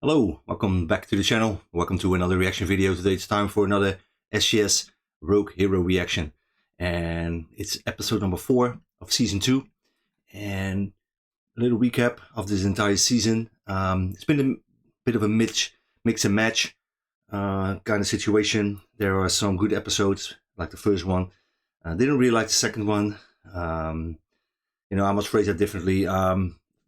Hello, welcome back to the channel. Welcome to another reaction video. Today it's time for another SAS Rogue Hero reaction. And it's episode number 4 of season 2. And a little recap of this entire season. It's been a bit of a mix and match kind of situation. There are some good episodes, like the first one. Didn't really like the second one. I must phrase that differently.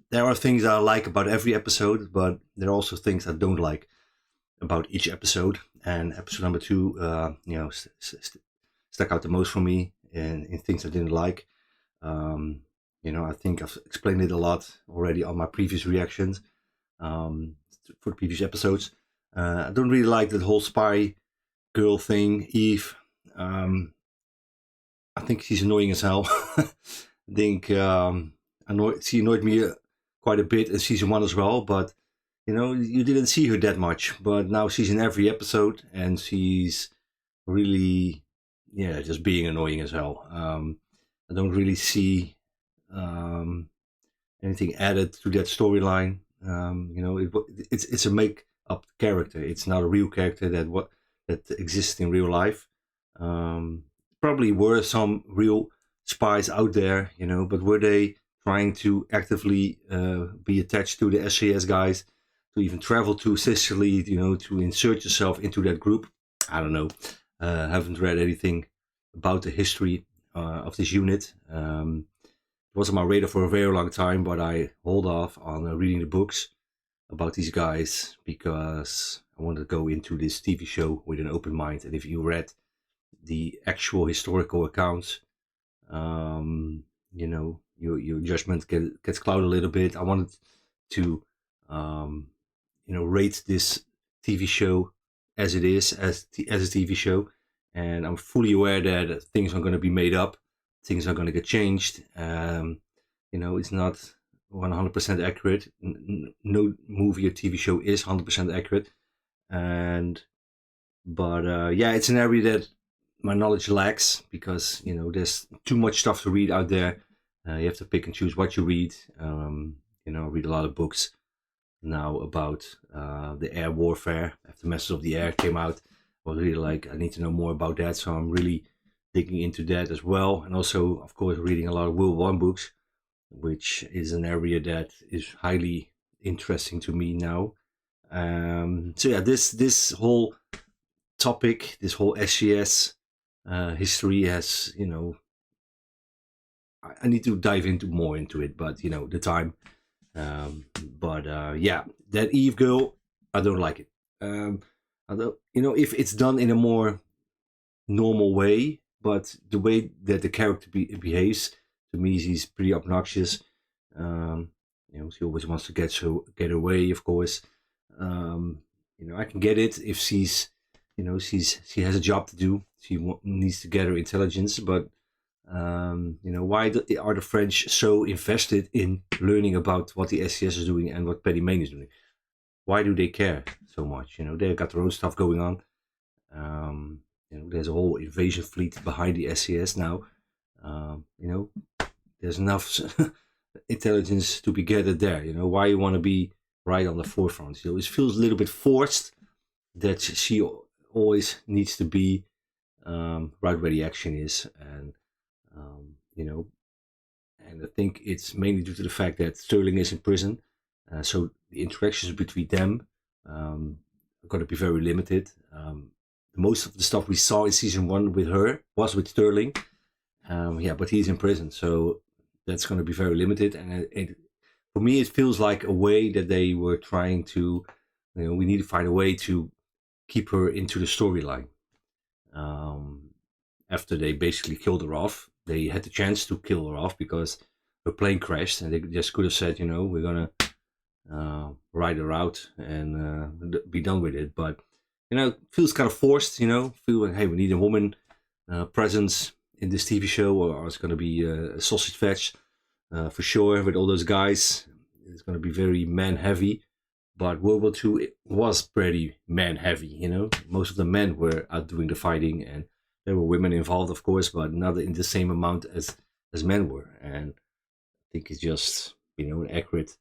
There are things I like about every episode, but there are also things I don't like about each episode. And episode number 2, stuck out the most for me in things I didn't like. I think I've explained it a lot already on my previous reactions for the previous episodes. I don't really like that whole spy girl thing, Eve. I think she's annoying as hell. I think she annoyed me quite a bit in season 1 as well, but you didn't see her that much, but now she's in every episode and she's really just being annoying as hell. I don't really see anything added to that storyline. It's a make-up character. It's not a real character that exists in real life. Probably were some real spies out there, but were they trying to actively be attached to the SAS guys, to even travel to Sicily, to insert yourself into that group? I don't know. Haven't read anything about the history of this unit. It was on my radar for a very long time, but I hold off on reading the books about these guys because I wanted to go into this TV show with an open mind. And if you read the actual historical accounts, your judgment gets clouded a little bit. I wanted to rate this TV show as it is, as a TV show, and I'm fully aware that things are going to be made up, things are going to get changed. It's not 100% accurate. No movie or TV show is 100% accurate, but it's an area that my knowledge lacks because there's too much stuff to read out there. You have to pick and choose what you read. I read a lot of books now about the air warfare. After Masters of the Air came out, I was really like, I need to know more about that, so I'm really digging into that as well. And also, of course, reading a lot of World War I books, which is an area that is highly interesting to me now. This whole topic, this whole SCS history has, I need to dive more into it, but the time. That Eve girl, I don't like it. If it's done in a more normal way, but the way that the character behaves, to me, she's pretty obnoxious. She always wants to get away, of course. I can get it if she has a job to do. She needs to get her intelligence, but why are the French so invested in learning about what the SAS is doing and what Paddy Mayne is doing? Why do they care so much? They've got their own stuff going on. There's a whole invasion fleet behind the SAS now. There's enough intelligence to be gathered there. Why you want to be right on the forefront? It feels a little bit forced that she always needs to be right where the action is, and and I think it's mainly due to the fact that Sterling is in prison, so the interactions between them are going to be very limited. Most of the stuff we saw in season 1 with her was with Sterling, but he's in prison, so that's going to be very limited. And for me, it feels like a way that they were trying to, we need to find a way to keep her into the storyline. After they basically killed her off, they had the chance to kill her off because her plane crashed, and they just could have said, we're gonna ride her out and be done with it. But it feels kind of forced. Feel like, hey, we need a woman presence in this TV show, or it's gonna be a sausage fetch for sure with all those guys. It's gonna be very man heavy. But World War II was pretty man heavy. Most of the men were out doing the fighting, and there were women involved, of course, but not in the same amount as men were. And I think it's just an accurate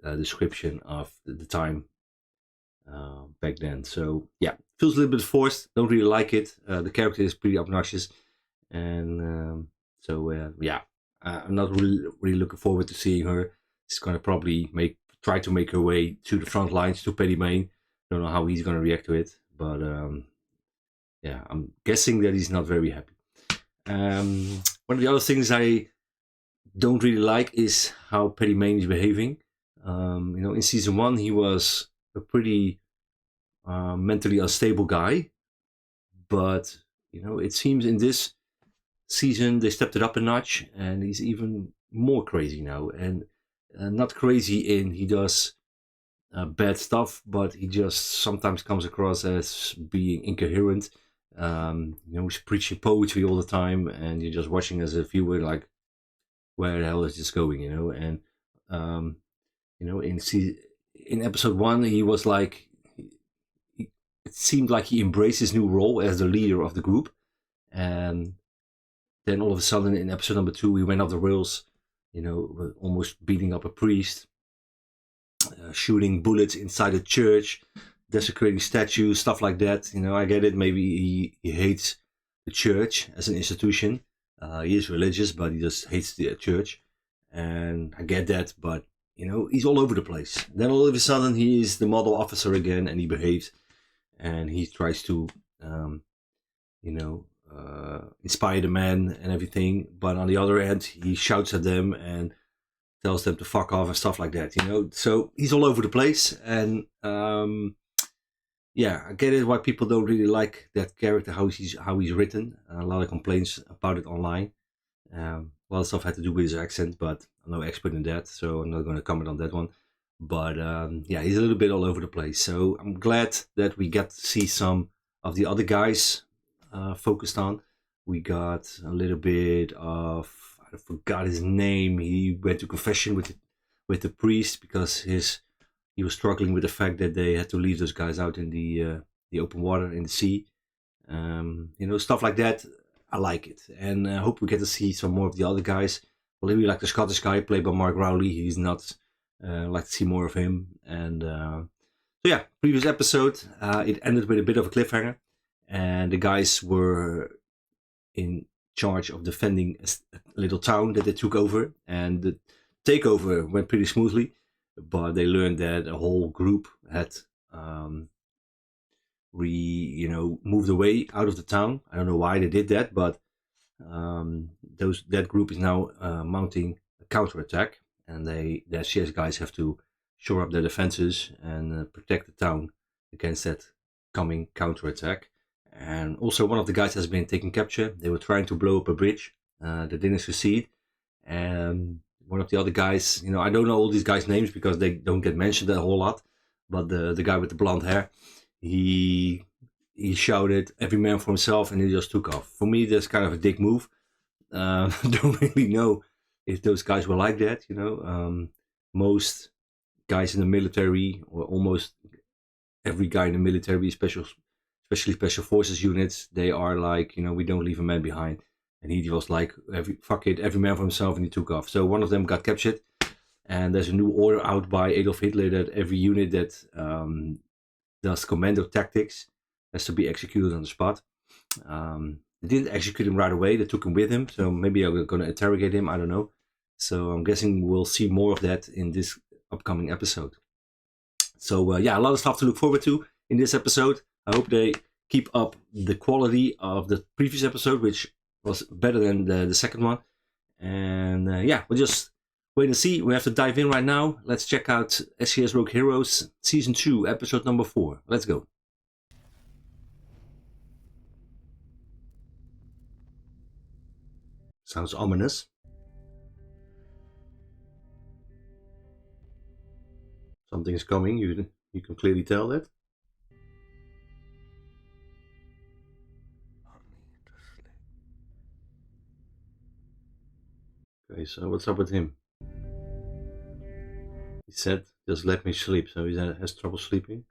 description of the time back then. So yeah, feels a little bit forced. Don't really like it. The character is pretty obnoxious, and yeah, I'm not really looking forward to seeing her. She's gonna probably try to make her way to the front lines to Paddy Mayne. Don't know how he's gonna react to it, but yeah, I'm guessing that he's not very happy. One of the other things I don't really like is how Paddy Mayne is behaving. In season 1 he was a pretty mentally unstable guy, but it seems in this season they stepped it up a notch, and he's even more crazy now. And not crazy in he does bad stuff, but he just sometimes comes across as being incoherent. He's preaching poetry all the time, and you're just watching as a viewer like, where the hell is this going? And in episode 1 he was like, it seemed like he embraced his new role as the leader of the group, and then all of a sudden in episode number 2 he went off the rails, almost beating up a priest, shooting bullets inside a church, desecrating statues, stuff like that. I get it, maybe he hates the church as an institution. He is religious, but he just hates the church, and I get that, but he's all over the place. Then all of a sudden he is the model officer again, and he behaves, and he tries to inspire the men and everything, but on the other end he shouts at them and tells them to fuck off and stuff like that. So he's all over the place, and yeah, I get it why people don't really like that character, how he's written. A lot of complaints about it online. A lot of stuff had to do with his accent, but I'm no expert in that, so I'm not going to comment on that one. But yeah, he's a little bit all over the place. So I'm glad that we got to see some of the other guys focused on. We got a little bit of, I forgot his name. He went to confession with the priest because he was struggling with the fact that they had to leave those guys out in the open water in the sea. Stuff like that. I like it, and I hope we get to see some more of the other guys. Well, maybe like the Scottish guy played by Mark Rowley. He's nuts. Like to see more of him. And so yeah, previous episode, it ended with a bit of a cliffhanger, and the guys were in charge of defending a little town that they took over, and the takeover went pretty smoothly, but they learned that a whole group had moved away out of the town. I don't know why they did that, but that group is now mounting a counterattack, and the SAS guys have to shore up their defenses and protect the town against that coming counterattack. And also one of the guys has been taken capture. They were trying to blow up a bridge. They didn't succeed. And one of the other guys, I don't know all these guys' names because they don't get mentioned a whole lot, but the guy with the blonde hair, he shouted, "Every man for himself," and he just took off. For me, that's kind of a dick move. Don't really know if those guys were like that. Most guys in the military, or almost every guy in the military, especially special forces units, they are like, we don't leave a man behind. And he was like, fuck it, every man for himself, and he took off. So one of them got captured, and there's a new order out by Adolf Hitler that every unit that does commando tactics has to be executed on the spot. They didn't execute him right away. They took him with him. So maybe I'm going to interrogate him. I don't know. So I'm guessing we'll see more of that in this upcoming episode. So yeah, a lot of stuff to look forward to in this episode. I hope they keep up the quality of the previous episode, which was better than the second one. And yeah, we'll just wait and see. We have to dive in right now. Let's check out SAS Rogue Heroes Season 2, Episode number 4. Let's go. Sounds ominous. Something's coming. You can clearly tell that. Okay, so what's up with him? He said, "Just let me sleep." So he has trouble sleeping.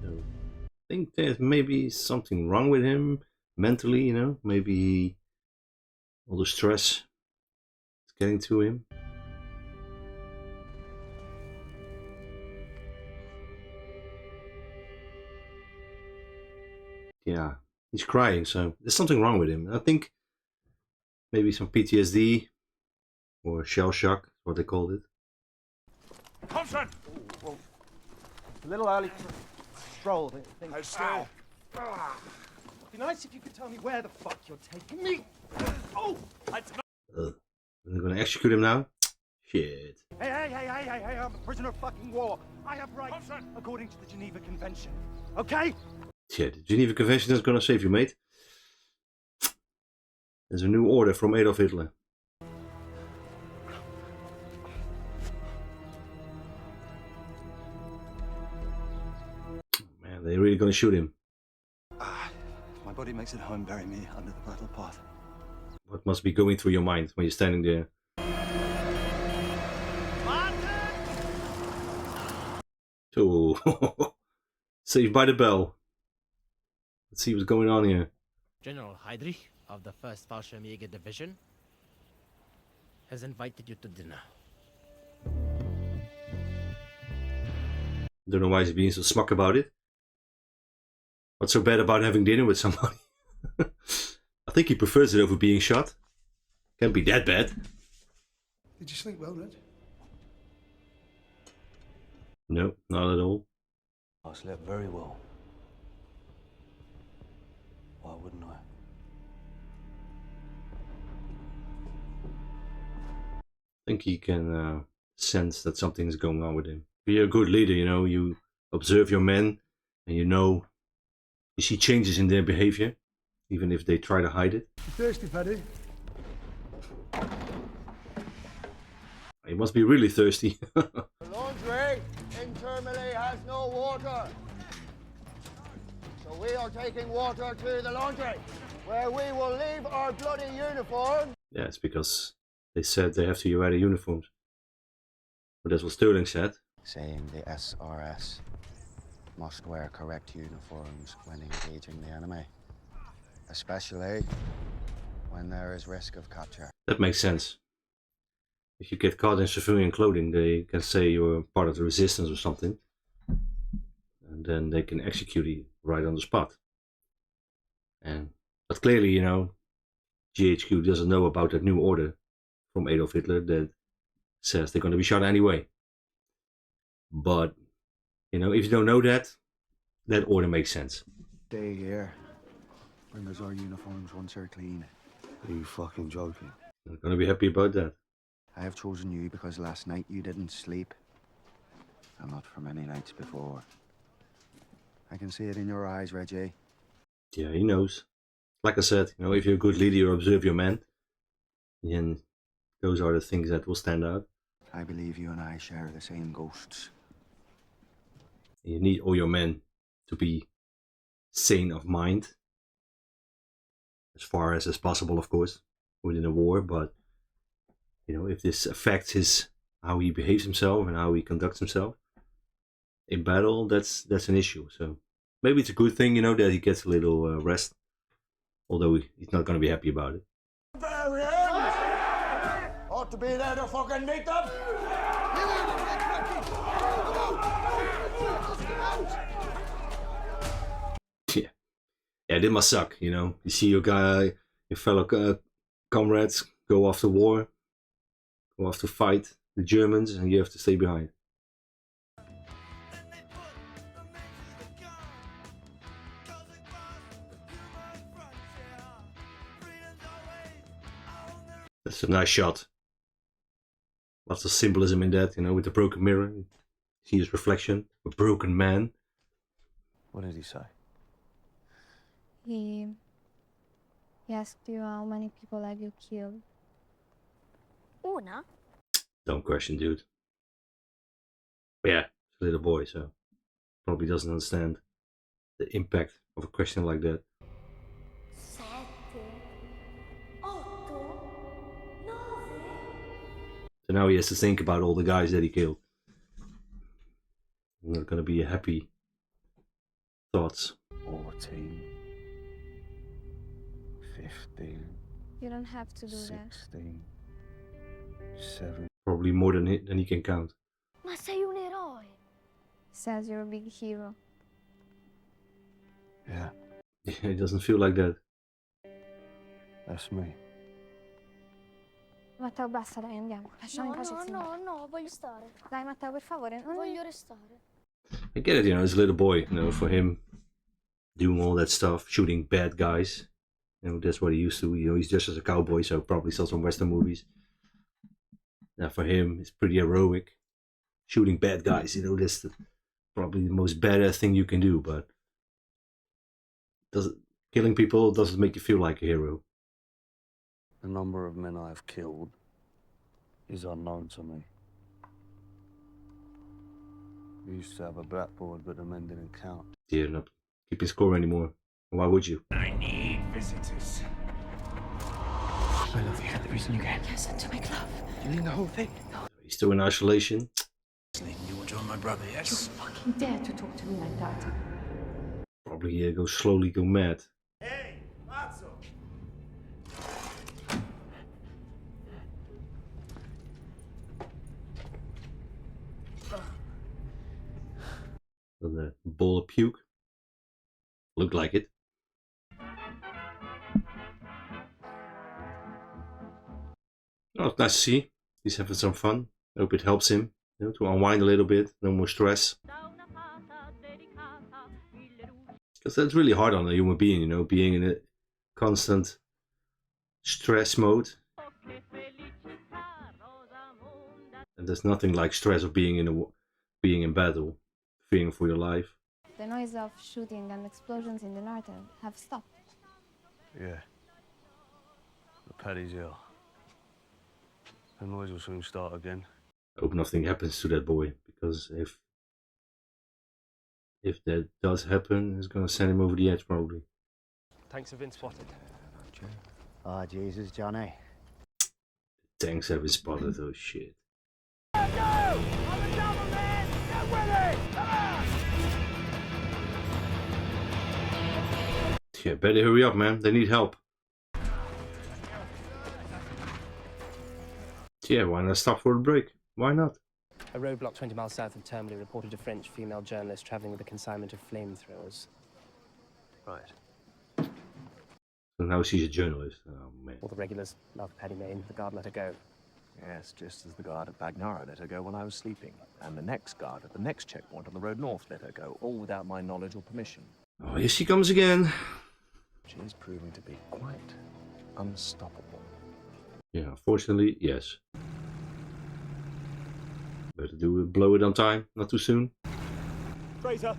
So I think there's maybe something wrong with him mentally. Maybe all the stress is getting to him. yeah, he's crying, so there's something wrong with him. I think maybe some PTSD or shell shock, what they called it. Thompson! Well, a little early for a stroll, don't you think? Hey, still. It'd be nice if you could tell me where the fuck you're taking me. Oh! They're gonna execute him now? Shit. Hey, I'm a prisoner of fucking war. I have rights according to the Geneva Convention. Okay? Shit, the Geneva Convention is gonna save you, mate. There's a new order from Adolf Hitler. Man, they're really gonna shoot him. If my body makes it home, bury me under the battle path. What must be going through your mind when you're standing there? Oh, saved by the bell. Let's see what's going on here. General Heydrich of the 1st Fallschirmjäger Division has invited you to dinner. Don't know why he's being so smug about it. What's so bad about having dinner with somebody? I think he prefers it over being shot. Can't be that bad. Did you sleep well, Reg? No, not at all. I slept very well. Why wouldn't I? I think he can sense that something's going on with him. If you're a good leader, you know, you observe your men and you see changes in their behavior, even if they try to hide it. You thirsty, Paddy? He must be really thirsty. The laundry in Termoli has no water. So we are taking water to the laundry, where we will leave our bloody uniform. Yeah, it's because they said they have to wear the uniforms. But that's what Sterling said. Saying the SRS must wear correct uniforms when engaging the enemy, especially when there is risk of capture. That makes sense. If you get caught in civilian clothing, they can say you're part of the resistance or something. And then they can execute you right on the spot. But clearly, you know, GHQ doesn't know about that new order from Adolf Hitler that says they're going to be shot anyway. But, you know, if you don't know that, that order makes sense. Stay here. Bring us our uniforms once they're clean. Are you fucking joking? I'm going to be happy about that. I have chosen you because last night you didn't sleep. And not for many nights before. I can see it in your eyes, Reggie. Yeah, he knows. Like I said, you know, if you're a good leader, you observe your men. And those are the things that will stand out. I believe you and I share the same ghosts. You need all your men to be sane of mind. As far as possible, of course, within a war. But, you know, if this affects how he behaves himself and how he conducts himself in battle, that's an issue. So maybe it's a good thing, you know, that he gets a little rest. Although he's not going to be happy about it. Ought to be there to fucking meet them. Yeah, that must suck, you know. You see your fellow comrades go off to war, go off to fight the Germans, and you have to stay behind. That's a nice shot. Lots of symbolism in that, you know, with the broken mirror. You see his reflection, a broken man. What did he say? He asked you how many people have you killed. Una? Dumb question, dude. But yeah, it's a little boy, so probably doesn't understand the impact of a question like that. 7, 8, 9. So now he has to think about all the guys that he killed. Not gonna be happy thoughts. 14, 15, You don't have to do that. 16, 7. Probably more than he can count. Ma sei un eroe. Says you're a big hero. Yeah. It doesn't feel like that. That's me. Matteo, basta, dai, andiamo. Lasciamo in pace il signore. no, voglio stare. Dai, Matteo, per favore. Voglio restare. I get it, you know, as a little boy, you know, for him doing all that stuff, shooting bad guys. You know, that's what he used to. You know, he's just as a cowboy, so probably saw some Western movies. Now, for him, it's pretty heroic. Shooting bad guys, you know, that's probably the most badass thing you can do. But killing people doesn't make you feel like a hero. The number of men I've killed is unknown to me. We used to have a blackboard, but the men didn't count. You're not keeping score anymore. Why would you? I need visitors. I love you. The reason you came. Yes, and to make love. You mean the whole thing? He's still in isolation. You want to join my brother, yes? fucking dare to talk to me like that. Probably slowly go mad. Hey, Mazzo! With a bowl of puke. Looked like it. Oh, it's nice to see. He's having some fun. I hope it helps him, you know, to unwind a little bit. No more stress. Because that's really hard on a human being, you know, being in a constant stress mode. And there's nothing like stress of being in battle, fearing for your life. The noise of shooting and explosions in the north have stopped. Yeah. But Paddy's ill. The noise will soon start again. I hope nothing happens to that boy, because if that does happen, it's gonna send him over the edge probably. Tanks have been spotted. Oh, Jesus, Johnny. Tanks have been spotted, oh shit. Yeah, better hurry up, man. They need help. Yeah, why not stop for a break? Why not? A roadblock 20 miles south of Termley reported a French female journalist travelling with a consignment of flamethrowers. Right. So now she's a journalist. Oh, man. All the regulars loved Paddy Mayne. The guard let her go. Yes, just as the guard at Bagnara let her go when I was sleeping. And the next guard at the next checkpoint on the road north let her go, all without my knowledge or permission. Oh, here she comes again. She is proving to be quite unstoppable. Yeah, unfortunately, yes. Better blow it on time, not too soon. Fraser!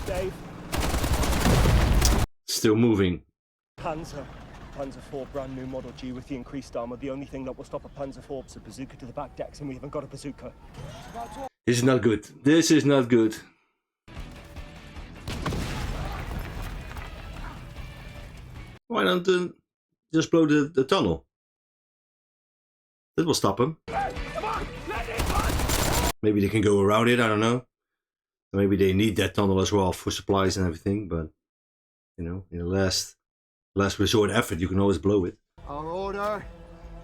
Dave. Still moving. Panzer 4, brand new Model G with the increased armor. The only thing that will stop a Panzer 4 is a bazooka to the back decks, and we haven't got a bazooka. This is not good. This is not good. Why don't just blow the tunnel? That will stop them. Maybe they can go around it, I don't know. Maybe they need that tunnel as well for supplies and everything, but you know, in the last resort effort, you can always blow it. Our order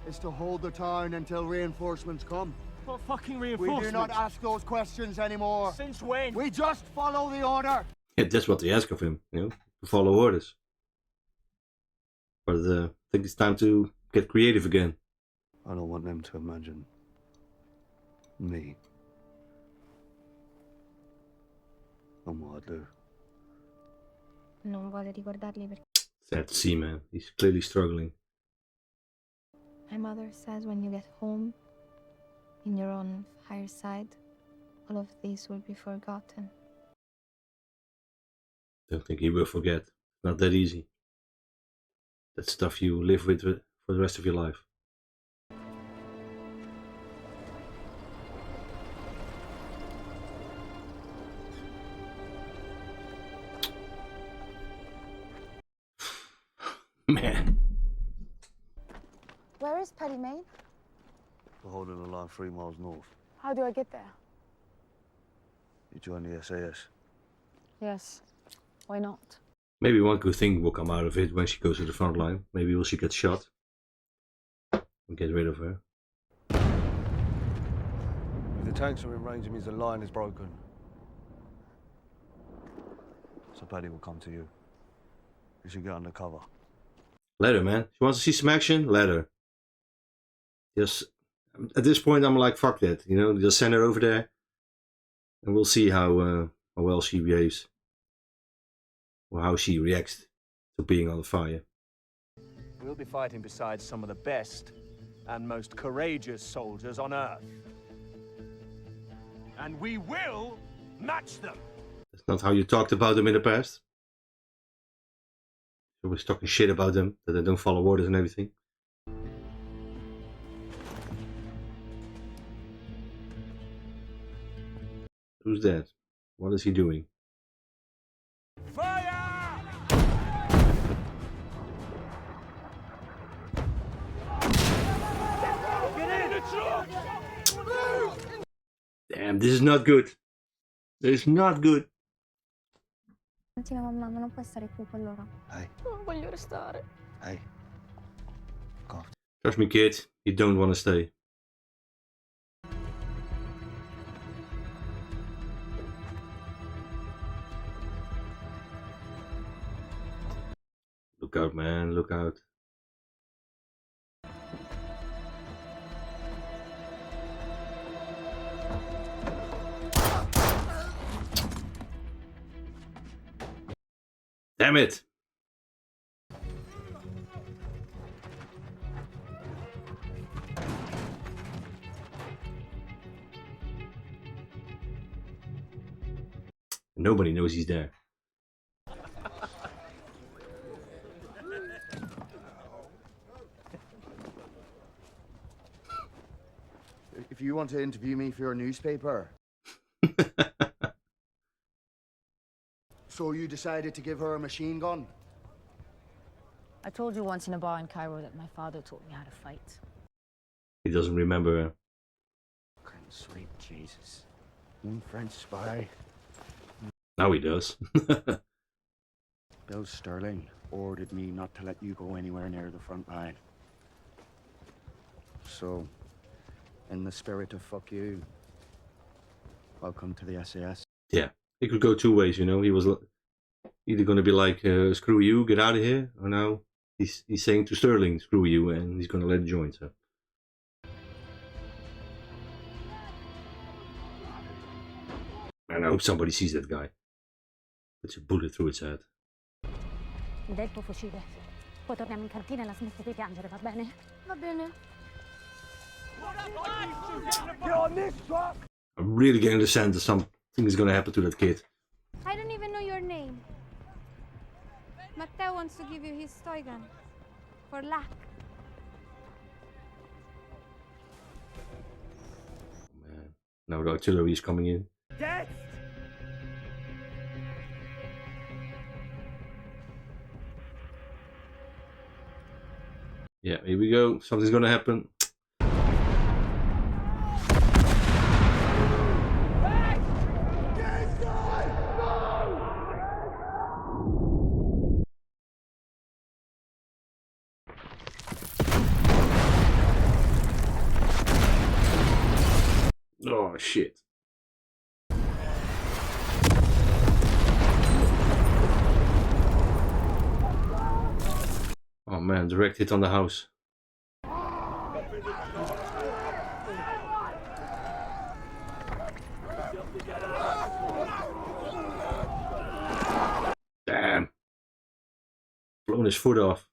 is to hold the town until reinforcements come. What fucking We reinforcements? do not ask those questions anymore. Since when? We just follow the order. Yeah, that's what they ask of him, you know, to follow orders. But I think it's time to get creative again. I don't want them to imagine me and what I do. Non vuole ricordarli perché Sad to see, man. He's clearly struggling. my mother says when you get home, in your own fireside, all of these will be forgotten. Don't think he will forget. Not that easy. That's stuff you live with for the rest of your life. Man. Where is Paddy Mayne? We're holding the line 3 miles north. How do I get there? You join the SAS. Yes. Why not? Maybe one good thing will come out of it when she goes to the front line. Maybe she gets shot. And get rid of her. the tanks are in range, it means the line is broken. So Paddy will come to you. You should get under cover. Let her, man. She wants to see some action? Let her. Just, at this point, I'm like, fuck that. You know, just send her over there. And we'll see how well she behaves. Or how she reacts to being on fire. We'll be fighting beside some of the best and most courageous soldiers on Earth. And we will match them! That's not how you talked about them in the past. You was talking shit about them, that they don't follow orders and everything. Who's that? What is he doing? Fire! Get in the truck! Damn, this is not good. This is not good. Mamma, non puoi stare qui con loro. Hey. Non voglio restare. Hey. God. Trust me, kid. You don't want to stay. Look out, man. Look out. Damn it! Nobody knows he's there. If you want to interview me for your newspaper. So you decided to give her a machine gun? I told you once in a bar in Cairo that my father taught me how to fight. He doesn't remember her. Sweet Jesus. One French spy. Now he does. Bill Sterling ordered me not to let you go anywhere near the front line. So, in the spirit of fuck you, welcome to the SAS. Yeah, it could go two ways, you know. He was either going to be like, screw you, get out of here, or now he's saying to Sterling, screw you, and he's going to let it join, so. And I hope somebody sees that guy. Puts a bullet through its head. Mi dai il tuo fucile. Poi torniamo in cantina e la smetti di piangere, va bene? Va bene. Get on this truck! I'm really getting the sense that something is going to happen to that kid. I don't even know your name. Matteo wants to give you his toy gun. For luck. Oh, man. Now the artillery is coming in. Death! Yeah, here we go. Something's going to happen. Oh, shit. Oh man, direct hit on the house. Damn. Blown his foot off.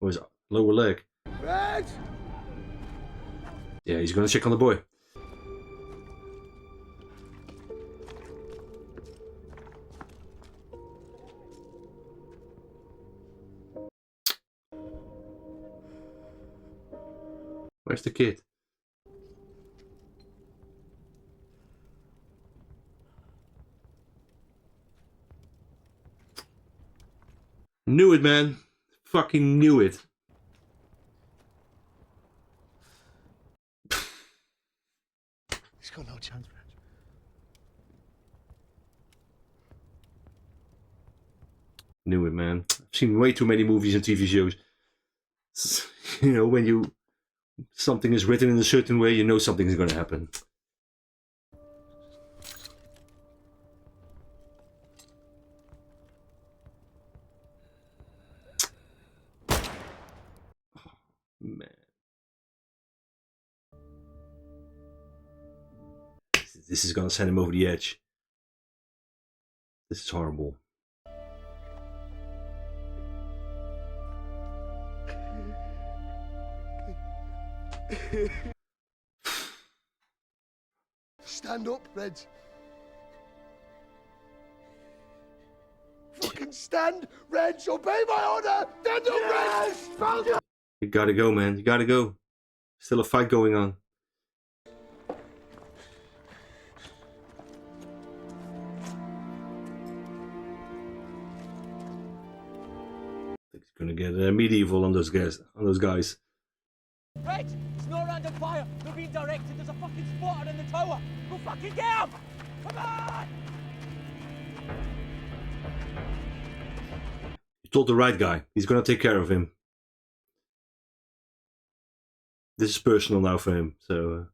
Or his lower leg. Reg! Yeah, he's gonna check on the boy. Where's the kid? Knew it, man. Fucking knew it. He's got no chance, Reg. Knew it, man. I've seen way too many movies and TV shows. You know, when something is written in a certain way, you know something is going to happen. Man. This is gonna send him over the edge. This is horrible. Stand up, Reg. Fucking stand, Reg. Obey my order. Stand up, Reg. You gotta go, man. You gotta go. Still a fight going on. He's gonna get medieval on those guys. Reg, it's not random fire. They're being directed. There's a fucking spotter in the tower. Go fucking get him! Come on! You told the right guy. He's gonna take care of him. This is personal now for him, so...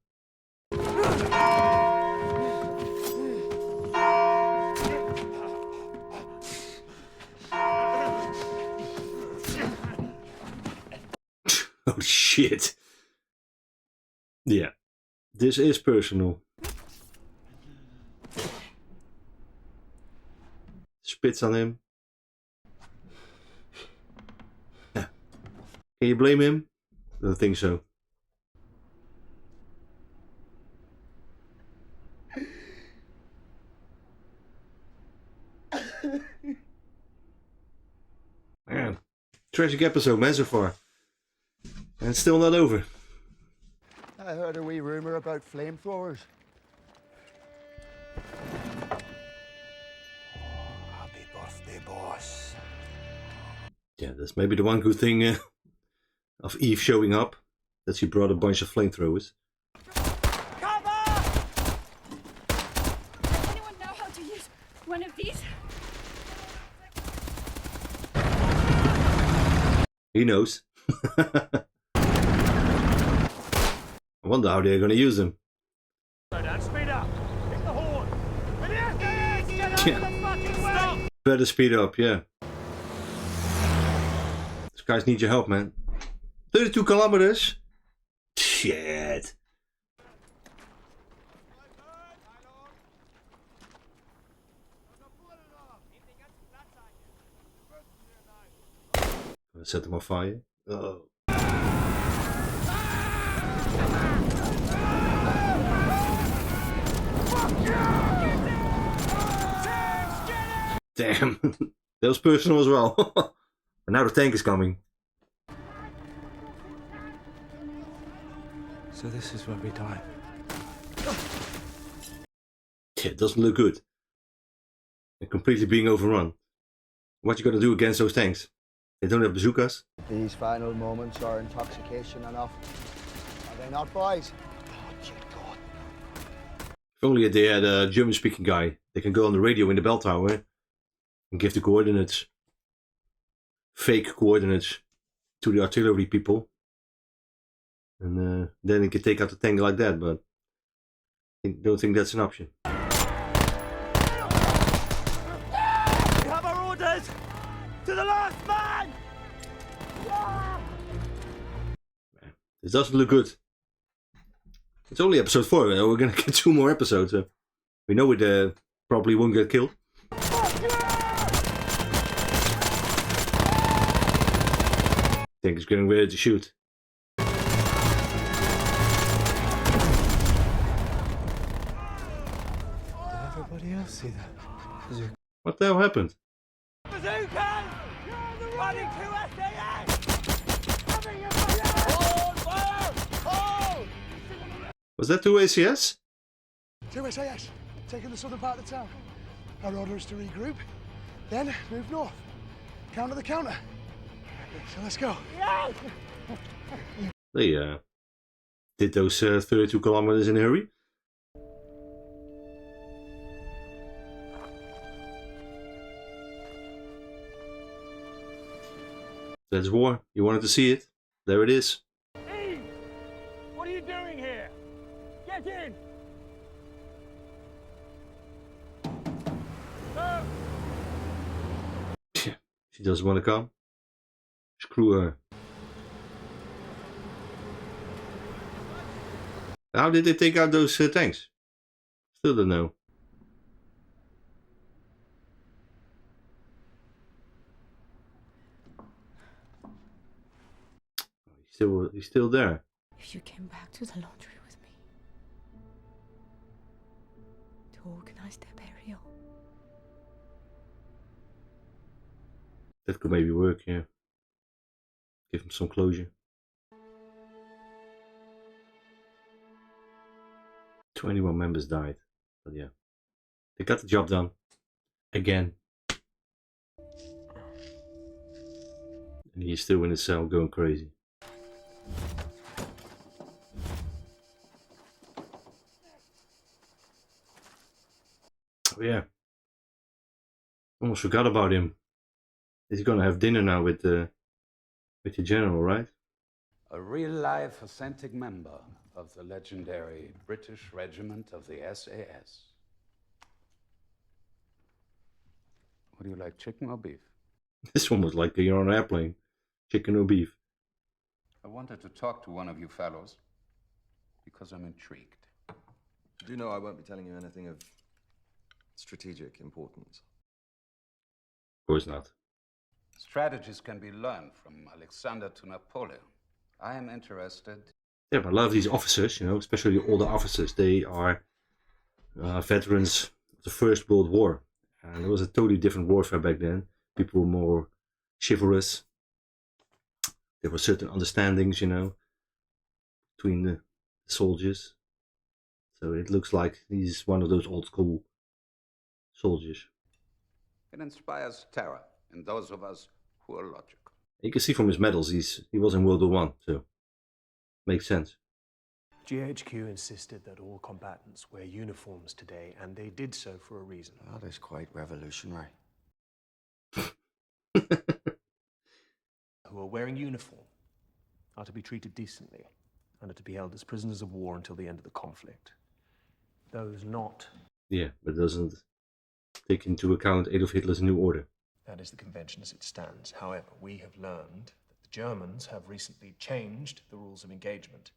Oh shit. Yeah. This is personal. Spits on him. Yeah. Can you blame him? I don't think so. Man, tragic episode, man, so far. And it's still not over. I heard a wee rumour about flamethrowers. Happy birthday, boss. Yeah, that's maybe the one good thing of Eve showing up. That she brought a bunch of flamethrowers. Cover! Does anyone know how to use one of these? He knows. I wonder how they're going to use them. Slow down, speed up. Hit the horn. With the SAS, get out of the fucking way! Stop! Better speed up, yeah. These guys need your help, man. 32 kilometers? Shit. Gonna set them on fire. Oh. Damn. That was personal as well. And now the tank is coming. So this is where we die. Yeah, it doesn't look good. They're completely being overrun. What you gonna do against those tanks? They don't have bazookas. These final moments are intoxication enough. Are they not, boys? If only they had a German-speaking guy. They can go on the radio in the bell tower and give the coordinates, fake coordinates, to the artillery people. And then he can take out the tank like that, but I don't think that's an option. We have our orders! To the last man! This doesn't look good. It's only episode 4, we're gonna get 2 more episodes. We know it probably won't get killed. Tank is getting ready to shoot. Everybody else see that? What the hell happened? Bazookas! Running to SAS! Hold fire! Hold! Was that 2 ACS? 2 SAS, taking the southern part of the town. Our order is to regroup, then move north. Counter the counter. So let's go. Yes! They did those 32 kilometers in a hurry. That's war. You wanted to see it? There it is. Eve! What are you doing here? Get in! Sir! She doesn't want to come. Screw her. How did they take out those tanks? Still don't know. He's still there. If you came back to the laundry with me to organize their burial. That could maybe work, yeah. Give him some closure. 21 members died. But yeah. They got the job done. Again. And he's still in his cell going crazy. Oh yeah. Almost forgot about him. He's gonna have dinner now with the general, right? A real-life, authentic member of the legendary British regiment of the SAS. What do you like, chicken or beef? This one was like you're on an airplane. Chicken or beef. I wanted to talk to one of you fellows because I'm intrigued. Do you know I won't be telling you anything of strategic importance? Of course not. Strategies can be learned from Alexander to Napoleon. I am interested. Yeah, but a lot of these officers, you know, especially the older officers, they are veterans of the First World War. And it was a totally different warfare back then. People were more chivalrous. There were certain understandings, you know, between the soldiers. So it looks like he's one of those old school soldiers. It inspires terror in those of us who are logical. You can see from his medals, he was in World War I, so makes sense. GHQ insisted that all combatants wear uniforms today, and they did so for a reason. That is quite revolutionary. Who are wearing uniform are to be treated decently and are to be held as prisoners of war until the end of the conflict. Those not. Yeah, but it doesn't take into account Adolf Hitler's new order. That is the convention as it stands. However, we have learned that the Germans have recently changed the rules of engagement.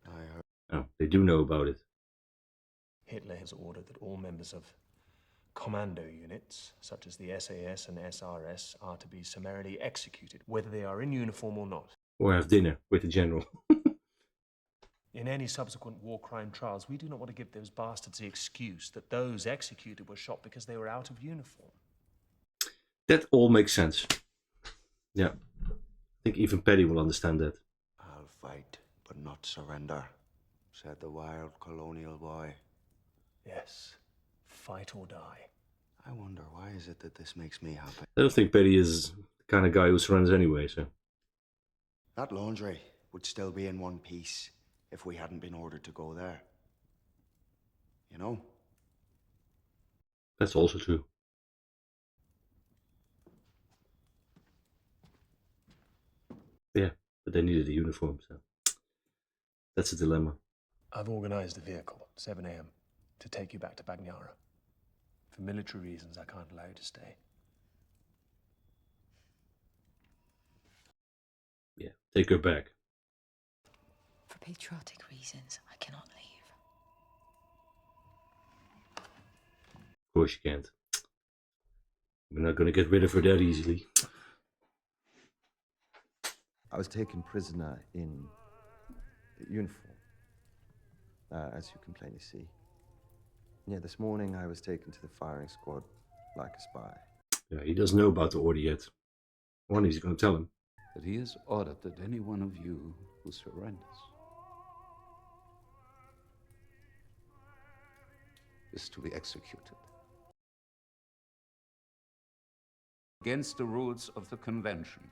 Oh, they do know about it. Hitler has ordered that all members of commando units, such as the SAS and SRS, are to be summarily executed, whether they are in uniform or not. Or have dinner with the general. In any subsequent war crime trials, we do not want to give those bastards the excuse that those executed were shot because they were out of uniform. That all makes sense. Yeah. I think even Paddy will understand that. I'll fight, but not surrender, said the wild colonial boy. Yes. Fight or die. I wonder, why is it that this makes me happy? I don't think Paddy is the kind of guy who surrenders anyway, so. That laundry would still be in one piece if we hadn't been ordered to go there. You know? That's also true. Yeah, but they needed a uniform, so. That's a dilemma. I've organized a vehicle at 7 a.m. to take you back to Bagnara. For military reasons, I can't allow you to stay. Yeah, take her back. For patriotic reasons, I cannot leave. Of course you can't. We're not going to get rid of her that easily. I was taken prisoner in uniform, as you can plainly see. Yeah, this morning I was taken to the firing squad like a spy. Yeah, he doesn't know about the order yet. One is going to tell him. That he has ordered that any one of you who surrenders is to be executed. Against the rules of the convention,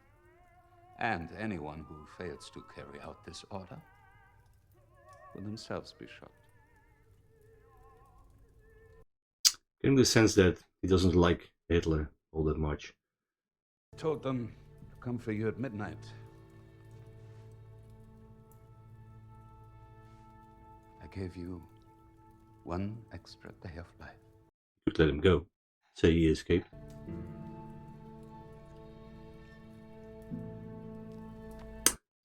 and anyone who fails to carry out this order will themselves be shot. Getting the sense that he doesn't like Hitler all that much. I told them to come for you at midnight. I gave you one extra day of life. You could let him go. Say he escaped.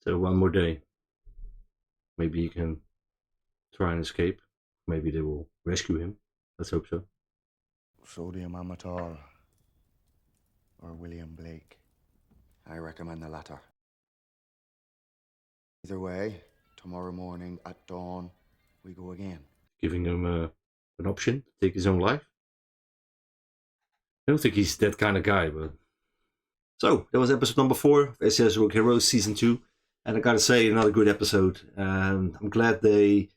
So one more day. Maybe he can try and escape. Maybe they will rescue him. Let's hope so. Sodium amytal or William Blake. I recommend the latter. Either way, tomorrow morning at dawn, we go again. Giving him an option to take his own life. I don't think he's that kind of guy, but... So, that was episode number 4 of SAS Rogue Heroes Season 2. And I gotta say, another good episode. And I'm glad they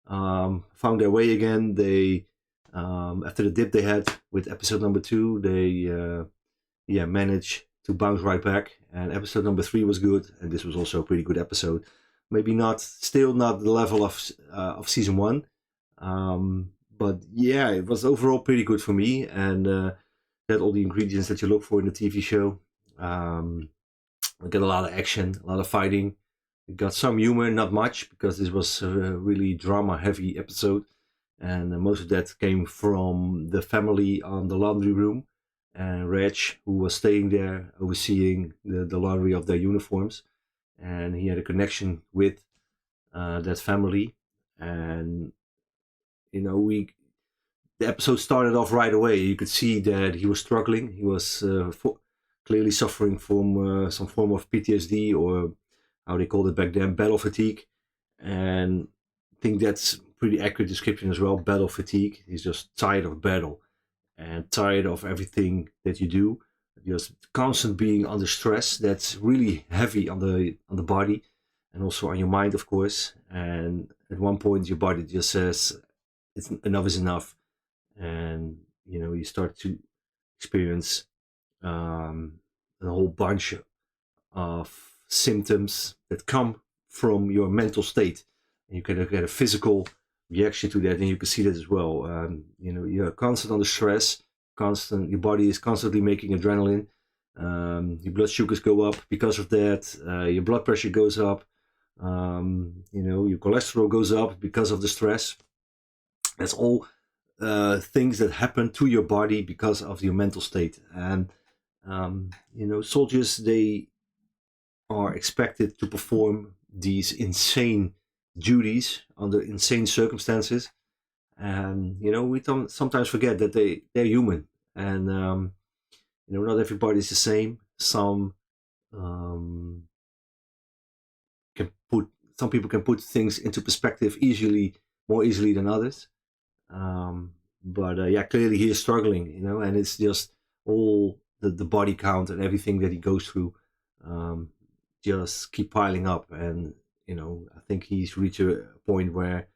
found their way again. They, after the dip they had with episode number 2, they managed to bounce right back. And episode number 3 was good. And this was also a pretty good episode. Maybe still not the level of Season 1. But yeah, it was overall pretty good for me. And had all the ingredients that you look for in a TV show. We got a lot of action, a lot of fighting. We got some humor, not much, because this was a really drama-heavy episode. And most of that came from the family on the laundry room. And Reg, who was staying there, overseeing the laundry of their uniforms. And he had a connection with that family. And, you know, the episode started off right away. You could see that he was struggling. He was clearly suffering from some form of PTSD, or how they called it back then, battle fatigue. And I think that's a pretty accurate description as well, battle fatigue. He's just tired of battle and tired of everything that you do. Just constant being under stress. That's really heavy on the body and also on your mind, of course. And at one point your body just says enough is enough. And you know, you start to experience a whole bunch of symptoms that come from your mental state, and you can get a physical reaction to that, and you can see that as well. You know, you're constant under stress, your body is constantly making adrenaline, your blood sugars go up because of that, your blood pressure goes up, you know, your cholesterol goes up because of the stress. That's all things that happen to your body because of your mental state. And you know, soldiers, they are expected to perform these insane duties under insane circumstances, and you know, we don't sometimes forget that they're human, and you know, not everybody is the same. Some people can put things into perspective more easily than others. But yeah, clearly he is struggling, you know, and it's just all the body count and everything that he goes through just keep piling up. And you know, I think he's reached a point where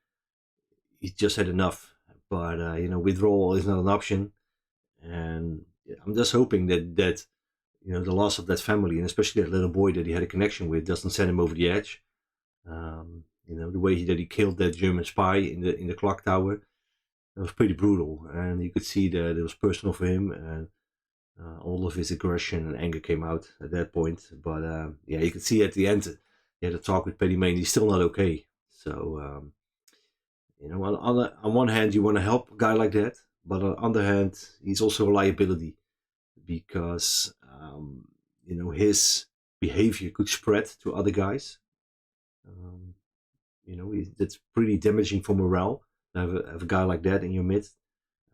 he's just had enough. But you know, withdrawal is not an option, and I'm just hoping that you know, the loss of that family, and especially that little boy that he had a connection with, doesn't send him over the edge. You know, the way that he killed that German spy in the clock tower, it was pretty brutal, and you could see that it was personal for him, and all of his aggression and anger came out at that point. But yeah, you could see at the end he had a talk with Penny Main. He's still not okay. So you know, on one hand you want to help a guy like that, but on the other hand he's also a liability, because you know, his behavior could spread to other guys. You know, that's pretty damaging for morale. Have a guy like that in your midst.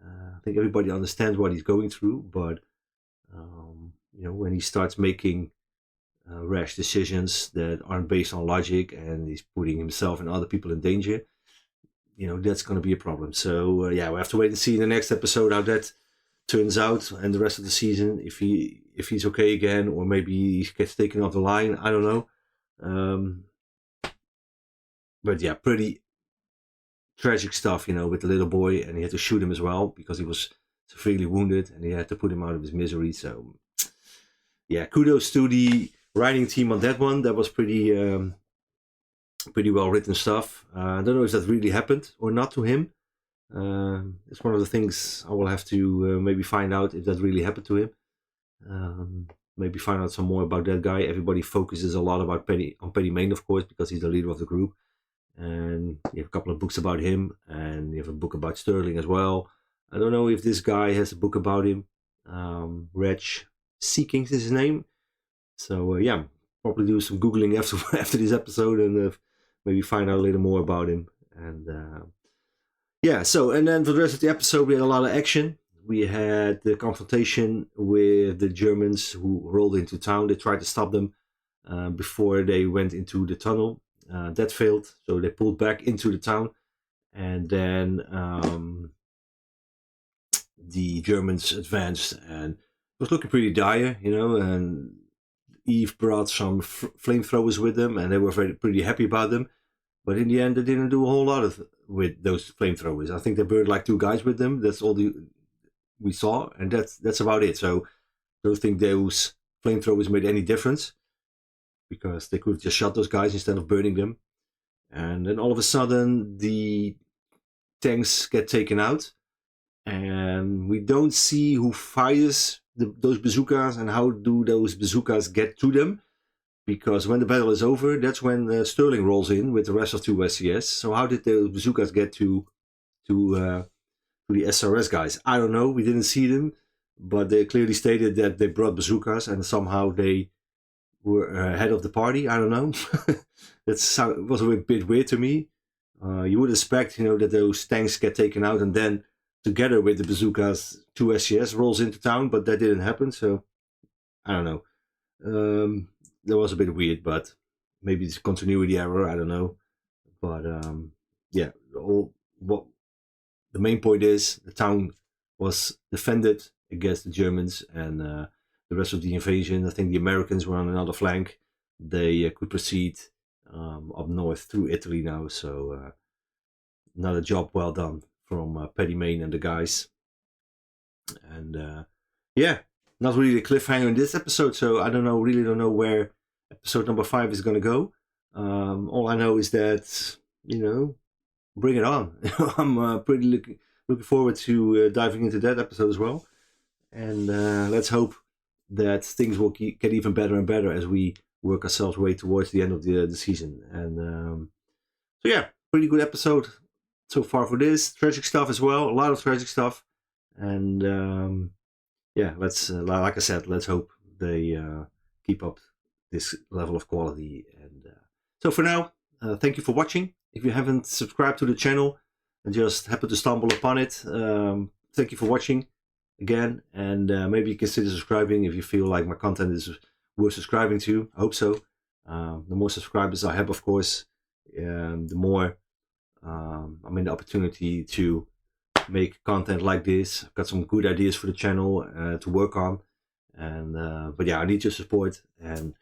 I think everybody understands what he's going through, but you know, when he starts making rash decisions that aren't based on logic, and he's putting himself and other people in danger, you know, that's going to be a problem. So yeah, we have to wait and see in the next episode how that turns out, and the rest of the season, if he's okay again, or maybe he gets taken off the line. I don't know. But yeah, pretty tragic stuff, you know, with the little boy, and he had to shoot him as well because he was severely wounded, and he had to put him out of his misery. So yeah, kudos to the writing team on that one. That was pretty well written stuff. I don't know if that really happened or not to him. It's one of the things I will have to maybe find out, if that really happened to him. Maybe find out some more about that guy. Everybody focuses a lot on Penny Main, of course, because he's the leader of the group. And you have a couple of books about him, and you have a book about Sterling as well. I don't know if this guy has a book about him. Reg Seekings is his name. So yeah, probably do some Googling after this episode, and maybe find out a little more about him. And yeah, so, and then for the rest of the episode, we had a lot of action. We had the confrontation with the Germans who rolled into town. They tried to stop them before they went into the tunnel. That failed, so they pulled back into the town. And then the Germans advanced, and it was looking pretty dire, you know, and Eve brought some flamethrowers with them, and they were pretty happy about them. But in the end, they didn't do a whole lot with those flamethrowers. I think they burned like 2 guys with them. That's all we saw, and that's about it. So I don't think those flamethrowers made any difference, because they could have just shot those guys instead of burning them. And then all of a sudden, the tanks get taken out, and we don't see who fires those bazookas and how do those bazookas get to them, because when the battle is over, that's when Sterling rolls in with the rest of 2 SAS. So how did those bazookas get to the SRS guys? I don't know. We didn't see them, but they clearly stated that they brought bazookas and somehow they were ahead of the party. I don't know. That was a bit weird to me. You would expect, you know, that those tanks get taken out and then together with the bazookas 2 SAS rolls into town, but that didn't happen. So I don't know. That was a bit weird, but maybe it's a continuity error. I don't know. But yeah, the main point is the town was defended against the Germans and the rest of the invasion. I think the Americans were on another flank. They could proceed up north through Italy now. So another job well done from Paddy Mayne and the guys. And yeah, not really a cliffhanger in this episode, so I really don't know where episode number 5 is going to go. All I know is that, you know, bring it on. I'm pretty looking forward to diving into that episode as well. And let's hope that things will get even better and better as we work ourselves way towards the end of the season. And so yeah, pretty good episode so far for this. Tragic stuff as well, a lot of tragic stuff. And yeah, let's like I said, let's hope they keep up this level of quality. And so for now, thank you for watching. If you haven't subscribed to the channel and just happen to stumble upon it, thank you for watching again. And maybe consider subscribing if you feel like my content is worth subscribing to. I hope so. The more subscribers I have, of course, the more I'm in the opportunity to make content like this. I've got some good ideas for the channel to work on. And but yeah, I need your support, and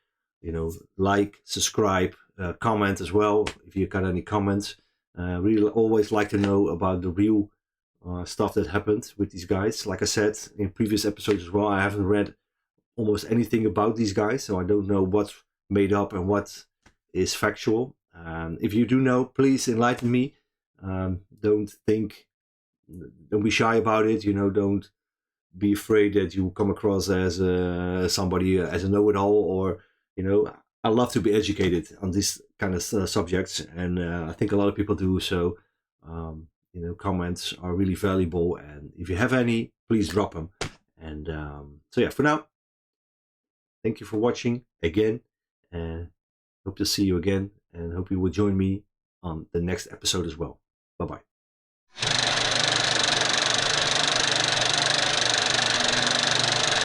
you know, like, subscribe, comment as well if you got any comments. Really always like to know about the real stuff that happened with these guys. Like I said in previous episodes as well, I haven't read almost anything about these guys, so I don't know what's made up and what is factual. If you do know, please enlighten me. Don't be shy about it. You know, don't be afraid that you come across as somebody as a know-it-all, or you know, I love to be educated on these kind of subjects, and I think a lot of people do. So you know, comments are really valuable, and if you have any, please drop them. And so yeah, for now, thank you for watching again, and hope to see you again, and hope you will join me on the next episode as well. Bye bye.